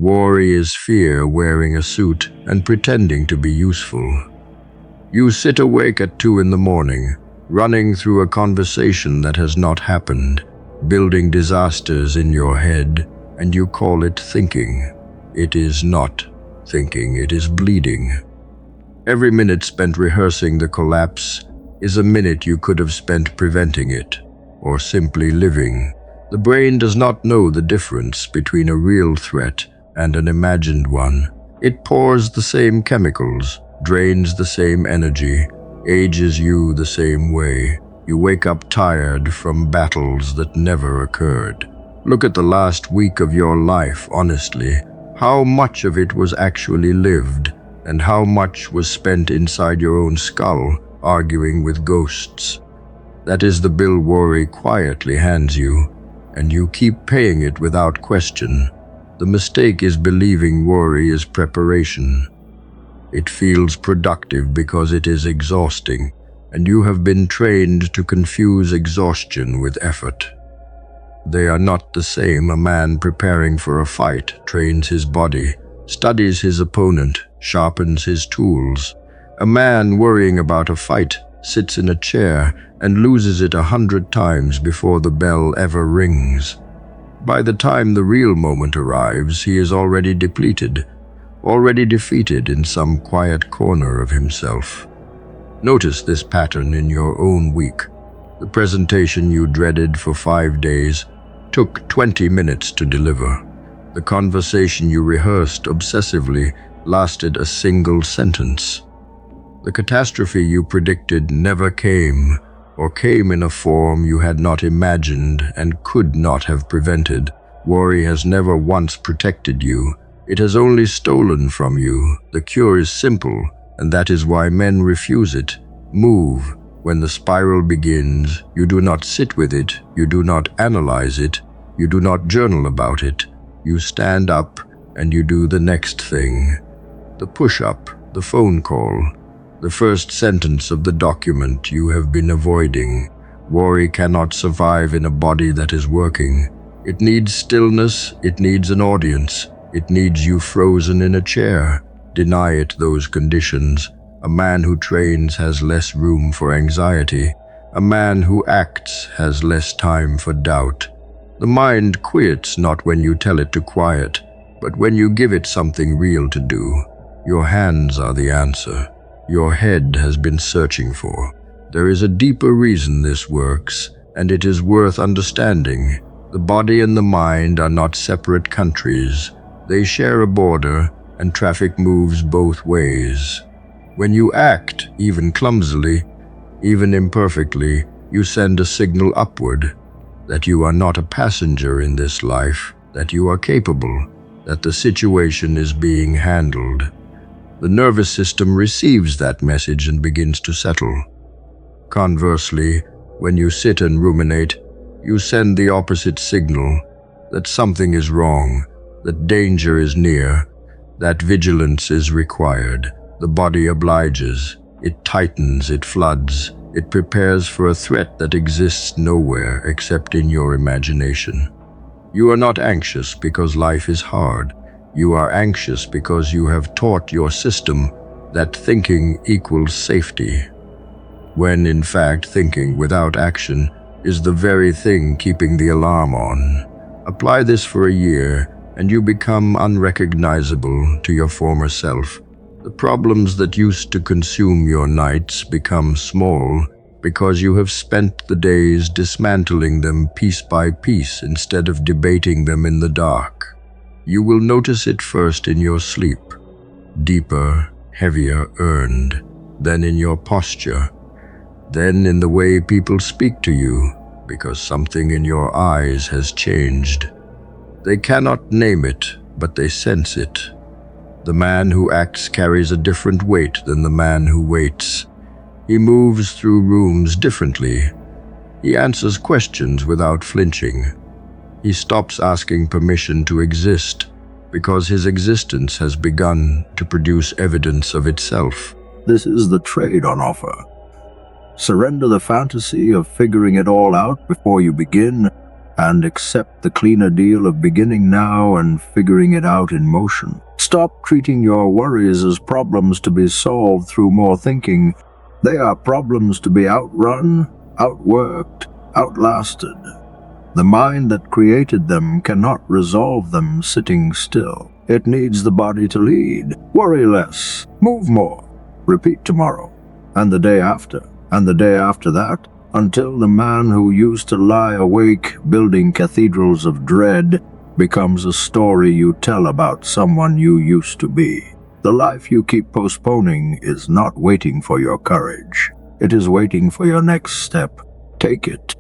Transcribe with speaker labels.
Speaker 1: Worry is fear wearing a suit and pretending to be useful. You sit awake at 2 in the morning, running through a conversation that has not happened, building disasters in your head, and you call it thinking. It is not thinking, it is bleeding. Every minute spent rehearsing the collapse is a minute you could have spent preventing it, or simply living. The brain does not know the difference between a real threat and an imagined one. It pours the same chemicals, drains the same energy, ages you the same way. You wake up tired from battles that never occurred. Look at the last week of your life honestly. How much of it was actually lived, and how much was spent inside your own skull, arguing with ghosts? That is the bill worry quietly hands you, and you keep paying it without question. The mistake is believing worry is preparation. It feels productive because it is exhausting, and you have been trained to confuse exhaustion with effort. They are not the same. A man preparing for a fight trains his body, studies his opponent, sharpens his tools. A man worrying about a fight sits in a chair and loses it 100 times before the bell ever rings. By the time the real moment arrives, he is already depleted, already defeated in some quiet corner of himself. Notice this pattern in your own week. The presentation you dreaded for 5 days took 20 minutes to deliver. The conversation you rehearsed obsessively lasted a single sentence. The catastrophe you predicted never came, or came in a form you had not imagined and could not have prevented. Worry has never once protected you. It has only stolen from you. The cure is simple, and that is why men refuse it. Move. When the spiral begins, you do not sit with it, you do not analyze it, you do not journal about it. You stand up and you do the next thing. The push-up, the phone call, the first sentence of the document you have been avoiding. Worry cannot survive in a body that is working. It needs stillness, it needs an audience, it needs you frozen in a chair. Deny it those conditions. A man who trains has less room for anxiety. A man who acts has less time for doubt. The mind quits not when you tell it to quiet, but when you give it something real to do. Your hands are the answer. Your head has been searching for. There is a deeper reason this works, and it is worth understanding. The body and the mind are not separate countries. They share a border, and traffic moves both ways. When you act, even clumsily, even imperfectly, you send a signal upward that you are not a passenger in this life, that you are capable, that the situation is being handled. The nervous system receives that message and begins to settle. Conversely, when you sit and ruminate, you send the opposite signal that something is wrong, that danger is near, that vigilance is required. The body obliges, it tightens, it floods, it prepares for a threat that exists nowhere except in your imagination. You are not anxious because life is hard. You are anxious because you have taught your system that thinking equals safety, when in fact thinking without action is the very thing keeping the alarm on. Apply this for a year and you become unrecognizable to your former self. The problems that used to consume your nights become small because you have spent the days dismantling them piece by piece instead of debating them in the dark. You will notice it first in your sleep, deeper, heavier earned, then in your posture, then in the way people speak to you, because something in your eyes has changed. They cannot name it, but they sense it. The man who acts carries a different weight than the man who waits. He moves through rooms differently. He answers questions without flinching. He stops asking permission to exist because his existence has begun to produce evidence of itself.
Speaker 2: This is the trade on offer. Surrender the fantasy of figuring it all out before you begin, and accept the cleaner deal of beginning now and figuring it out in motion. Stop treating your worries as problems to be solved through more thinking. They are problems to be outrun, outworked, outlasted. The mind that created them cannot resolve them sitting still. It needs the body to lead. Worry less, move more, repeat tomorrow, and the day after, and the day after that, until the man who used to lie awake building cathedrals of dread becomes a story you tell about someone you used to be. The life you keep postponing is not waiting for your courage. It is waiting for your next step. Take it.